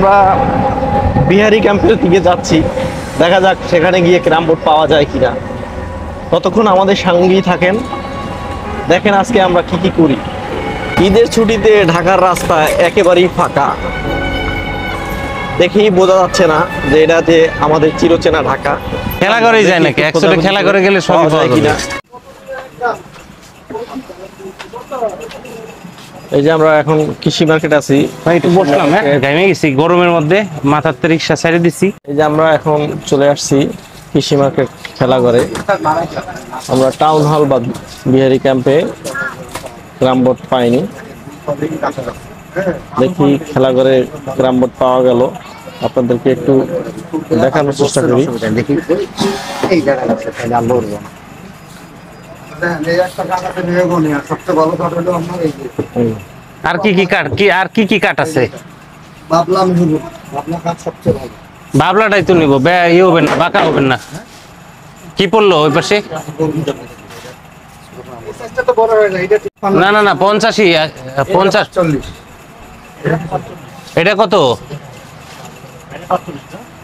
আমরা বিহারি ক্যাম্পের দিকে যাচ্ছি, দেখা যাক সেখানে গিয়ে ক্যারাম বোর্ড পাওয়া যায় কিনা। ততক্ষণ আমাদের সঙ্গেই থাকেন, দেখেন আজকে আমরা কি কি করি। ঈদের ছুটিতে ঢাকার রাস্তা একেবারেই ফাঁকা, দেখেই বোঝা যাচ্ছে না যে এটা যে আমাদের চিরচেনা ঢাকা। খেলা করেই যায় নাকি? একসাথে খেলা করে গেলে সবই পাওয়া কিনা। এই যে আমরা এখন কৃষি মার্কেট আছি, একটু বসলাম, হ্যাঁ ঘামে গেছি গরমের মধ্যে, মাথার তো রিক্সা ছেড়ে দিচ্ছি। এই যে আমরা এখন চলে আসছি কৃষি মার্কেট খেলা করে। আমরা টাউন হল বা বিহারি ক্যাম্পে ক্যারাম বোর্ড পাইনি, দেখি খেলা করে ক্যারাম বোর্ড পাওয়া গেল, আপনাদেরকে একটু দেখানোর চেষ্টা করি। আর কি কি কাঠ, কি কাঠ আছে? বাবলাটাই তো নিবো, ইয়ে হবেন না, বাঁকা হবেন না। কি পড়লো ওই পাশে? না না না 85, 50, 40। এটা কত?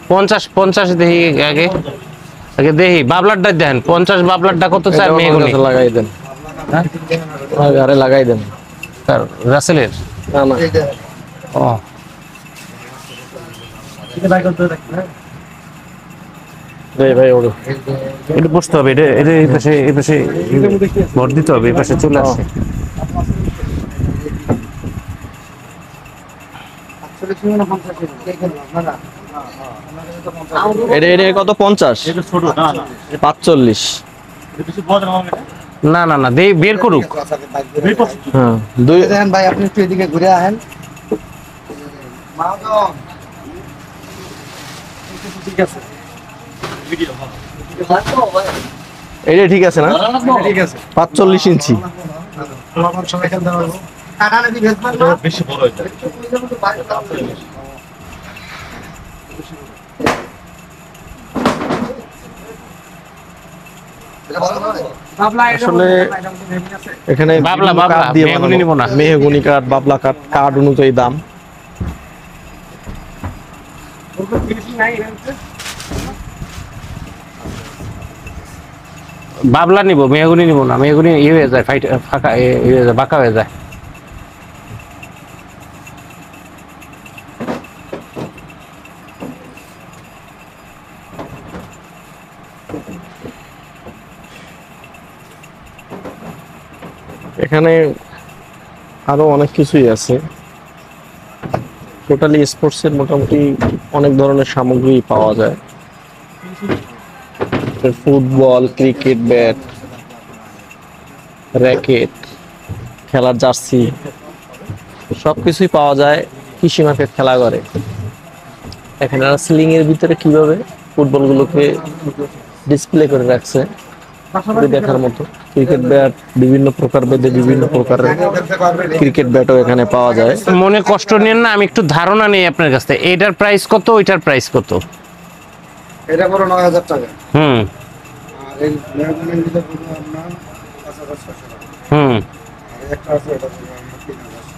50 দেখি আগে আগে দেখি বাবলারটা দেন। 50 বাবলারটা কত চাই? মেহগনি লাগাই দেন, হ্যাঁ আরে লাগাই দেন। রাসেলের না না, ও ভাই ওর এটা বসতে হবে, এটা এটা এই পাশে ভর দিতে হবে, এই পাশে চলে আসে। এটা এটা কত? 50, 45। না না না বের করুক। হ্যাঁ দুই ভাই আপনি একটু এদিকে ঘুরে আহেন। ঠিক আছে, এটা ঠিক আছে না? ঠিক আছে। 45 ইঞ্চি। বেশি বড় হয়ে যায়। আসলে এখানে বাবলা বিভিন্ন কাঠ দিয়ে মেহগনি নিব না। মেহগনি কাঠ, বাবলা কাঠ, কাঠ অনুযায়ী দাম। বাবলা নিব, মেহগনি নিব না। মেহগনি ইয়ে হয়ে যায়, ফাইট ফাঁকা ইয়ে হয়ে যায়, বাঁকা হয়ে যায়। এখানে আরো অনেক কিছুই আছে, টোটালি স্পোর্টসের মোটামুটি অনেক ধরনের সামগ্রী পাওয়া যায়। ফুটবল, ক্রিকেট ব্যাট, র্যাকেট, খেলার জার্সি সবকিছুই পাওয়া যায় কৃষি মার্কেট খেলা করে। এখানে সিলিং এর ভিতরে কিভাবে ফুটবলগুলোকে ডিসপ্লে করে রাখছে দেখার মতো। ক্রিকেট ব্যাট বিভিন্ন প্রকার ভেদে বিভিন্ন প্রকারের ক্রিকেট ব্যাটও এখানে পাওয়া যায়। মনে কষ্ট নেন না, আমি একটু ধারণা নেই আপনার কাছ থেকে। এটার প্রাইস কত, ওইটার প্রাইস কত? এটা বড় 9000 টাকা। হুম আর এই মেহগনির ভিতরে পুরো আপনার 5600 টাকা। হুম আর একটা আছে এটা পুরো আপনার 3700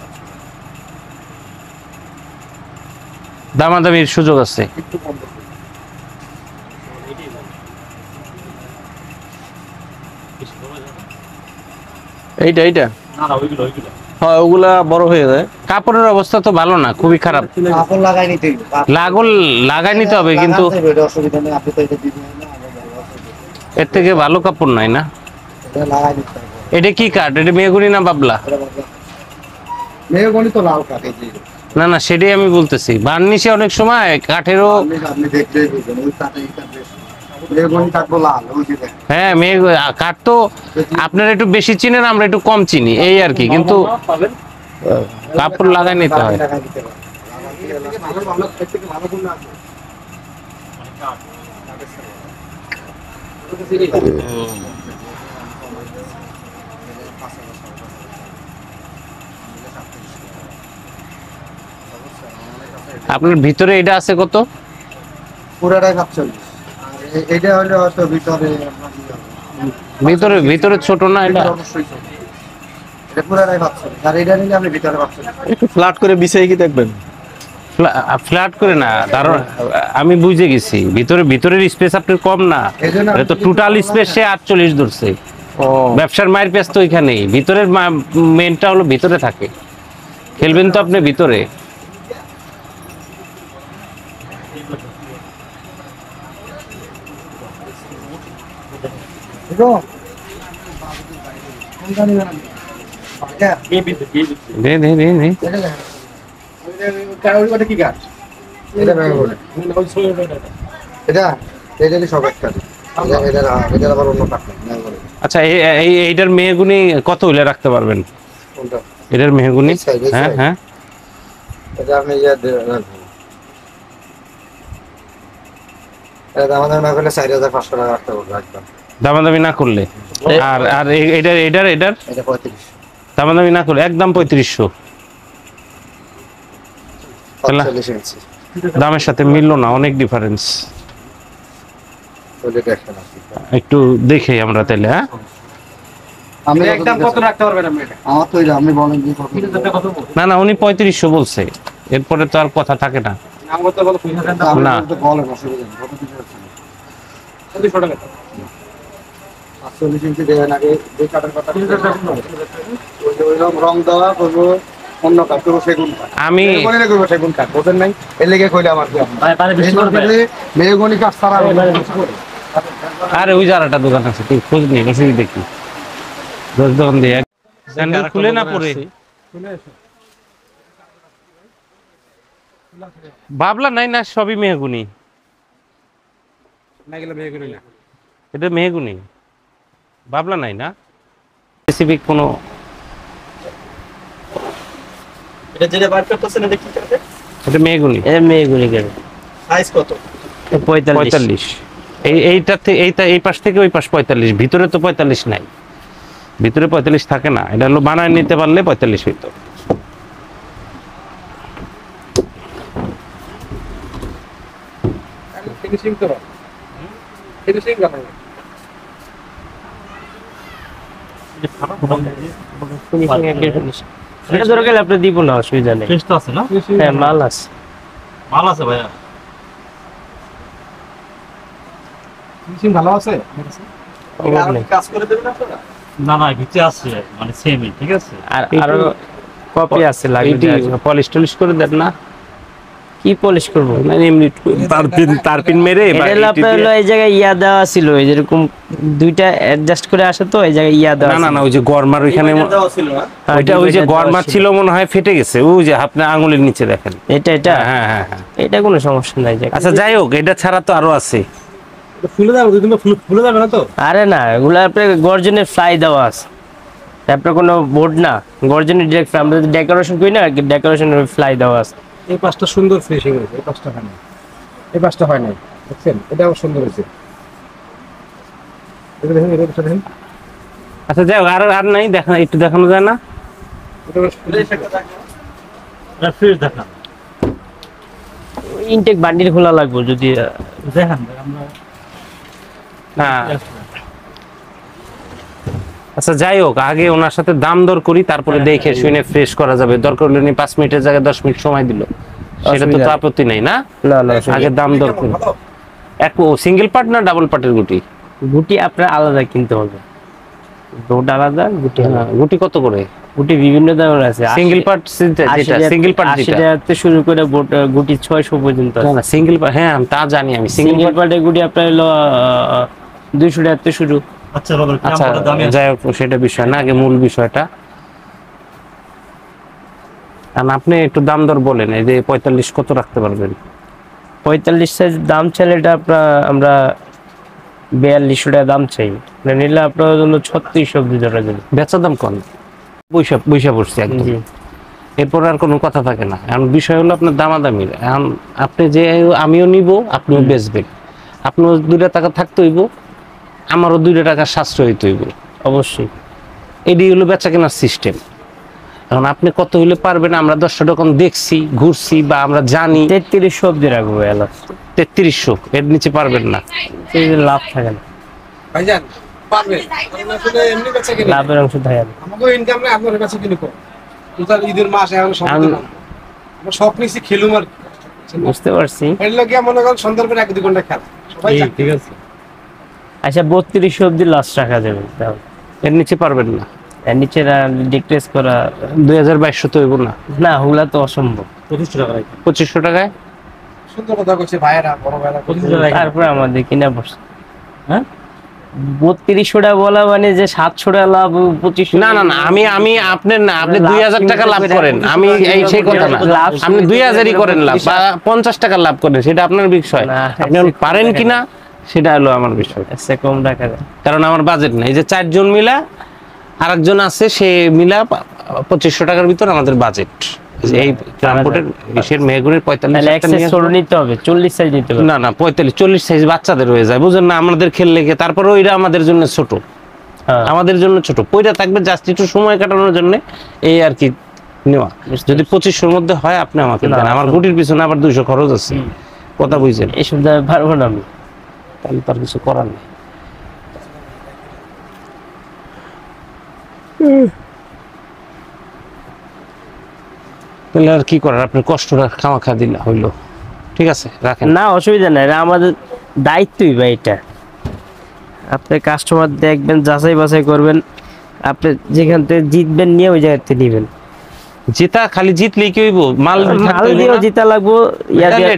দামাদামির সুযোগ আছে। একটু কম বেশি। এইটা এইটা হ্যাঁ, ওগুলা বড় হয়ে যায়। কাপড়ের অবস্থা তো ভালো না, খুবই খারাপ। কাপড় লাগাই নিতে লাগাই নিতে হবে, কিন্তু এটা অসুবিধা নেই, আপনি তো এটা দিবেন না, আমরা ভালো আছে। এর থেকে ভালো কাপড় নাই না? এটা লাগাই নিতে হবে। এটা কি কাঠ? এটা মেহগনি না বাবলা? মেহগনি তো লাল কাঠ, এই যে না না সেটাই আমি বলতেছি, বার্নিশে অনেক সময় কাঠেরও। আপনি দেখলেই বুঝবেন ওই কাঠে এই কাঠ বেশি। মেহগনি কাঠগুলো লাল, ওই যে দেখেন। হ্যাঁ কাঠ তো আপনারা একটু বেশি চিনেন, আমরা একটু কম চিনি, এই আর কি। কিন্তু কাপড় লাগাই নিতে হয়। লাগাই নিতে হবে। ভালো ভালো এর থেকে ভালো গুণ আছে। আপনার ভিতরে এটা আছে কত? পুরাটাই 45। আর এটা হলে হয়তো ভিতরে ভিতরে ভিতরে ছোট না এটা? অবশ্যই ছোট। এটা পুরাটাই 45। আর এটা নিলে আপনি ভিতরে 45। একটু ফ্ল্যাট করে বিছাই কি দেখবেন? ফ্ল্যাট করে না, কারণ আমি বুঝে গেছি ভিতরের স্পেস আপনার কম না, এজন্য এটা তো টোটাল স্পেস সে 48 ধরছে। ও ব্যবসার মায়ের পেস তো ওইখানেই, ভিতরের মেনটা হলো ভিতরে থাকে, খেলবেন তো আপনি ভিতরে। দেখো কোন জানি না আচ্ছা দে দে দে দে। ওটা কি গাছ এটা ভেঙে পড়ে এটা এটা সব একটা এটা আবার অন্য কাঠ না ভেঙে পড়ে আচ্ছা এইটার মেহগুনি কত হইলে রাখতে পারবেন? কোনটা এটার মেহগুনি? এই side, এই হ্যাঁ side। হ্যাঁ। এটা আপনি রাখবেন এটা আমাদের না করলে 4500 টাকা রাখতে পারবো একদম দামাদামি না করলে। আর আর এটার এটার এটার এটা 35 দামাদামি না করলে একদম 3500। 45 ইঞ্চি দামের সাথে মিললো না, অনেক ডিফারেন্স। ওটা দেখেন একটু দেখে আমরা তাহলে। হ্যাঁ আমি একদম কত রাখতে পারবেন আপনি এটা আমার তো আপনি বলেন যে কত না না, উনি 3500 বলছে, এরপরে তো আর কথা থাকে না। আমার তো বলো 2000 টাকা না। তো বলেন অসুবিধা নেই কত দিতে পারছেন 200 টাকা 45 ইঞ্চি দেওয়ার আগে যে কাটার কথা ওই রং দেওয়া করবো অন্য কাঠ করবো সেগুন কাঠ আমি মেহগনি করবো সেগুন কাঠ বোঝেন নাই এর লেগে কইলে আমার কি মেহগনি কাঠ ছাড়া আরে ওই যারাটা দোকান আছে, তুই খোঁজ নিয়ে কাছে দেখি, দোকান দিয়ে স্যান্ডেল খুলে না পরে বাবলা নাই না, সবই মেহগুনি। এটা মেহগুনি, বাবলা নাই না স্পেসিফিক কোনো। এটা যেটা বার করতেছেন এটা কি কাটে? এটা মেহগুনি, এটা মেগুনি কেন? সাইজ কত? 45। এইটা থেকে এই পাশ থেকে ওই পাশ 45, ভিতরে তো 45 নাই, ভিতরে 45 থাকে না, এটা হলো বানায় নিতে পারলে 45 হইতো। ফিনিশিং করো ফিনিশিং করো এটা ধরে গেলে আপনি দিব না, অসুবিধা নেই। টেস্ট আছে না? হ্যাঁ মাল আছে। মাল আছে ভাইয়া। ফিনিশিং ভালো আছে অভাব নেই। কাজ করে দেবেন আপনারা না না ভিতরে আছে মানে সেমই, ঠিক আছে। আর আরো কপি আছে লাগবে। পলিশ টলিশ করে দেন না, কি পলিশ করব? মানে এমনি তারপিন মেরে বা এটা আপনার হলো এই জায়গায় ইয়া দেওয়া ছিল, এই যেরকম দুইটা অ্যাডজাস্ট করে আসে তো এই জায়গায় ইয়া দেওয়া। না না না, ওই যে গরমার ওইখানে ওইটা ওই যে গরমার ছিল মনে হয় ফেটে গেছে, ওই যে আপনার আঙুলের নিচে দেখেন। এটা হ্যাঁ হ্যাঁ হ্যাঁ। এটা কোনো সমস্যা নাই। আচ্ছা যাই হোক, এটা ছাড়া তো আরো আছে। ফুলে যাবে দুদিন ফুলে যাবে না তো আরে না, এগুলো আপনার গর্জনের ফ্লাই দেওয়া আছে, আপনার কোনো বোর্ড না, গর্জনের ডিরেক্ট ফ্লাই। আমরা ডেকোরেশন করি না, ডেকোরেশনের ফ্লাই দেওয়া আছে। এই পাঁচটা সুন্দর ফিনিশিং হয়েছে, এই পাঁচটা হয় না, এই পাঁচটা হয় নাই দেখছেন, এটাও সুন্দর হয়েছে। এটা দেখেন, এটা দেখেন, আচ্ছা যাই হোক, আর নাই দেখা, একটু দেখানো যায় না? এটা ফ্রিজ দেখান, ইনটেক বান্ডিল খোলা লাগবে যদি। দেখান আমরা। না আচ্ছা যাই হোক, আগে ওনার সাথে দাম দর করি, তারপরে দেখে শুনে ফ্রেশ করা যাবে। দরকার হলে উনি 5 মিনিটের জায়গায় 10 মিনিট সময় দিল, সেটা তো আপত্তি নাই না? না না, আগে দাম দর করি। এক সিঙ্গেল পার্ট না ডাবল পার্টের গুটি? গুটি আপনার আলাদা কিনতে হবে, বোর্ড আলাদা, গুটি আলাদা। গুটি কত করে? গুটি বিভিন্ন দামের আছে। সিঙ্গেল পার্ট যেটা সিঙ্গেল পার্ট 80 যেটা টাকাতে শুরু করে গুটি 600 পর্যন্ত আছে। না সিঙ্গেল পার্ট, হ্যাঁ তা জানি আমি। সিঙ্গেল পার্টের গুটি আপনার হলো 200 টাকাতে শুরু। আচ্ছা রবের কি আচ্ছা আমরা দামি আছে? যাই হোক, সেটা বিষয় না, আগে মূল বিষয়টা। আর আপনি একটু দাম দর বলেন, এই যে 45 কত রাখতে পারবেন? 45 সাইজ দাম চাইলে এটা আমরা 4200 টাকা দাম চাই, নিলে আপনার জন্য 3600 অব্দি ধরা যাবে। বেচা দাম কম, বৈশা পড়ছে একদম। জি। এরপর আর কোনো কথা থাকে না। এখন বিষয় হলো আপনার দামাদামির। এখন আপনি যে আমিও নিব, আপনিও বেচবেন, আপনার 2 টাকা থাকতে হইব, আমারও 2 টাকা সাশ্রয় হইতে হইব। অবশ্যই এটাই হলো বেচা কেনার সিস্টেম। এখন আপনি কত হইলে পারবেন? আমরা 10টা দোকান দেখছি, ঘুরছি, বা আমরা জানি 3300 অব্দি রাখবো। এলাচ 3300, এর নিচে পারবেন না। এই যে লাভ থাকে না, ভাইজান পারবে আসলে এমনি বেচা কিনে লাভের অংশ থাকে না। আমাকে ইনকাম নাই, আপনার কাছে কিনে কম। তোর ঈদের মাস এখন সব আমরা সব নিছি খেলুম আর বুঝতে পারছি। এর লোকে মনে করেন সন্ধ্যার পরে 1-2 ঘন্টা খেলা সবাই ঠিক আছে। আচ্ছা 32 অব্দি লাস্ট রাখা যাবে তাহলে। এর নিচে পারবেন না, এর নিচে ডিক্রেস করা 2200 তো হইব না, না, হুলা তো অসম্ভব। 25 টাকা রাখেন। 2500 টাকায়। সুন্দর কথা কইছে ভাইয়েরা, বড় ভাইয়েরা 25 টাকা রাখেন। তারপরে আমাদের কিনা পড়ছে হ্যাঁ 3200 বলা মানে যে 700 লাভ 2500। না না না, আমি আপনার না, আপনি 2000 টাকা লাভ করেন, আমি এই সেই কথা না, আপনি 2000ই করেন লাভ বা 50 টাকা লাভ করেন, সেটা আপনার বিষয়। না, আপনি পারেন কিনা সেটা হলো আমার বিষয়, আচ্ছা কম রাখা যায়। কারণ আমার বাজেট নেই। এই যে 4 জন মিলা, আরেকজন আছে, সে মিলা 2500 টাকার ভিতর আমাদের বাজেট। এই ট্রান্সপোর্টের বিশের মেহগুনের 45 তাহলে টাকা এক্সেস নিয়ে ছোট নিতে হবে, 40 সাইজ নিতে হবে। না না 45-40 সাইজ বাচ্চাদের হয়ে যায়, বুঝেন না, আমাদের খেললে গিয়ে তারপরে ওইটা আমাদের জন্য ছোট, হ্যাঁ। আমাদের জন্য ছোট, পয়টা থাকবে জাস্ট একটু সময় কাটানোর জন্য, এই আর কি নেওয়া। যদি 2500-র মধ্যে হয় আপনি আমাকে না, দেন, আমার গুটির পিছনে আবার 200 খরচ আছে, কথা বুঝছেন? এইসব দামে পারবো না আমি। তাহলে তার কিছু করার নেই। তাহলে আর কি করার, আপনার কষ্টটা খামাখা দিলা হইলো। ঠিক আছে, রাখেন। না অসুবিধা নাই, এটা আমাদের দায়িত্বই ভাই এটা। আপনি কাস্টমার দেখবেন, যাচাই বাছাই করবেন, আপনি যেখান থেকে জিতবেন নিয়ে ওই জায়গা থেকে নিবেন। জিতা খালি জিতলেই কি হইব? মাল মাল দিয়েও জিতা লাগবো,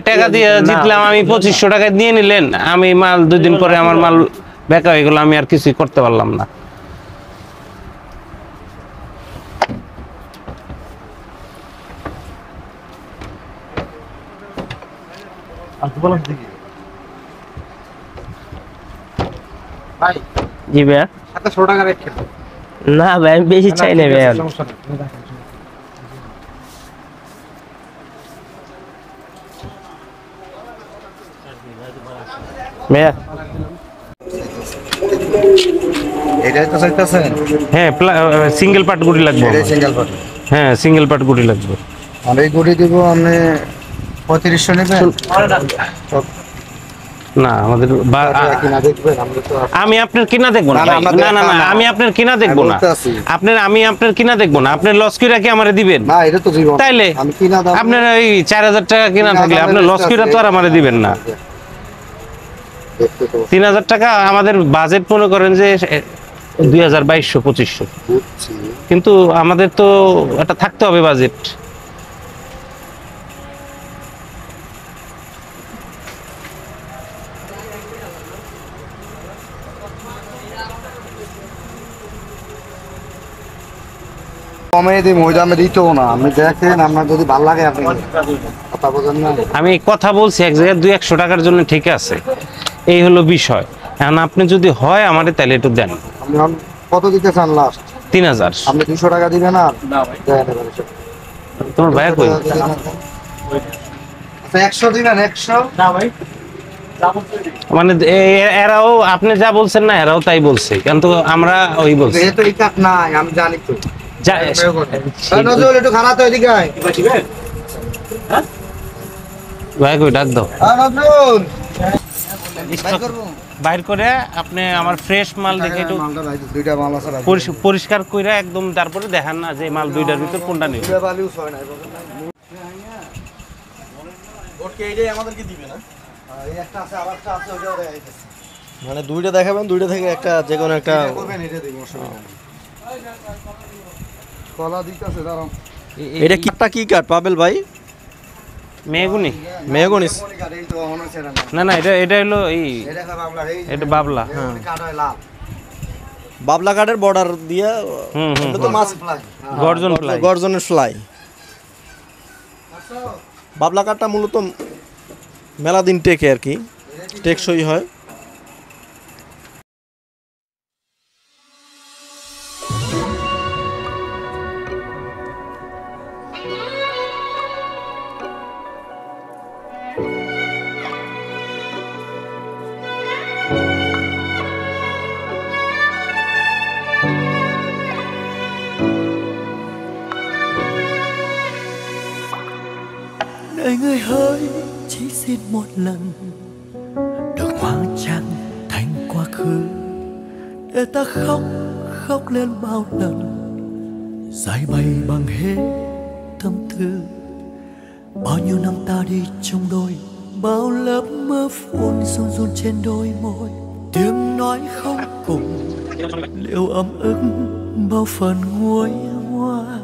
টাকা দিয়ে না। জিতলাম আমি, 2500 টাকায় নিয়ে নিলেন, আমি মাল 2 দিন পরে আমার মাল বেকা হয়ে গেল, আমি আর কিছুই করতে পারলাম না। আর তো বলেন দেখি ভাই জি ভাইয়া। 2700 টাকা রেখে দাও। না ভাই আমি বেশি চাই না ভাইয়া। সমস্যা নেই, তুমি রাখেন। ভাইয়া এটাই তো চাইতেছেন? হ্যাঁ, সিঙ্গেল পার্ট গুটি লাগবে এটাই আমার। Single part. হ্যাঁ, সিঙ্গেল পার্ট গুটি লাগবে। আর এই গুড়ি দিব আপনি 3500 নেবেন? না আমাদের কিনা দেখবেন, আমরা তো আমি আপনার কিনা দেখবো না না, না, ভাই। আমাদের না না না, না। আমি আপনার কিনা দেখবো আমি না। বলতে আছি। আমি আপনার কিনা দেখবো না, আপনার লস কইরা কি আমারে দিবেন? না, এটা তো জীবন। তাইলে আমি কিনা দাম আপনার ওই 4000 টাকা কিনা থাকলে আপনার লস কইরা তো আর আমারে দিবেন না। দেখতে তো 3000 টাকা আমাদের বাজেট মনে করেন যে 2200-2500, বুঝছি। কিন্তু আমাদের তো এটা থাকতে হবে বাজেট। কমে দিই, ওই দামে দিতেও না। আপনি দেখেন, আপনার যদি ভালো লাগে আপনি কথা বলেন না। আমি কথা বলছি এক জায়গায় 200-100 টাকার জন্য, ঠিক আছে, এই হলো বিষয়। এখন আপনি যদি হয় আমারে তাহলে একটু দেন। আপনি এখন কত দিতে চান লাস্ট? 3000। আপনি 200 টাকা দিবেন আর না ভাই দেন এবারে সব। তোমার ভাইয়া কই? আচ্ছা 100 দিবেন, 100। না ভাই যাবো তো এদিকে। মানে এরাও আপনি যা বলছেন না, এরাও তাই বলছে, কিন্তু আমরা ওই বলছি। যেহেতু এই কাঠ নাই, আমি জানি তো। যা- নজরুল একটু খানা তো এদিকে আয়। কি ভাই দিবেন? ভাইয়া কই, ডাক দাও। নজরুল বাইর করবো? বাইর করে আপনি আমার ফ্রেশ মাল দেখে একটু মালটা নাই তো, দুইটা মাল আছে। পরিষ্কার কইরা একদম, তারপরে দেখান না যে মাল দুইটার ভিতর কোনটা নেব। দুইটা বালিও ছয় নাই, বলেন নাই। এই একটা আছে, আর একটা আছে, ওইটাও দেখাই দিচ্ছি। মানে দুইটা দেখাবেন, দুইটা থেকে একটা যে কোনো একটা। এটা করবেন, এটা দিব, অসুবিধা নেই। কলা দিতেছে, দাঁড়াও। এটা কিটা কি কাঠ পাবেল ভাই? মেগুনি? মেহগনিস। এই তো মনে হচ্ছে না। না না, এটা হলো এই, এটা খাবে আপনার, এই এটা বাবলা। হ্যাঁ, কাঠ হয় লাল। বাবলা কাঠের বর্ডার দিয়ে। হুম হুম, এটা তো মাছ গর্জন প্লাই। গর্জনের ফ্লাই। বাবলা কাঠটা মূলত মেলা দিন টেকে আর কি, টেকসই হয়। Đời người hỡi chỉ xin một lần được hóa trang thành quá khứ để ta khóc khóc lên bao lần giải bày bằng hết tâm tư bao nhiêu năm ta đi chung đôi, bao lớp mưa phùn run run trên đôi môi, tiếng nói không cùng liệu ấm ức bao phần nguôi ngoai.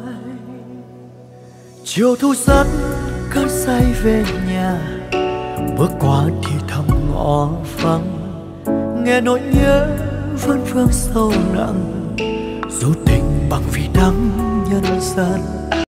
Chiều thu dắt cơn say về nhà, bước qua thì thầm ngõ vắng, nghe nỗi nhớ vẫn vương sâu nặng, dù tình bằng vì đắng nhân gian.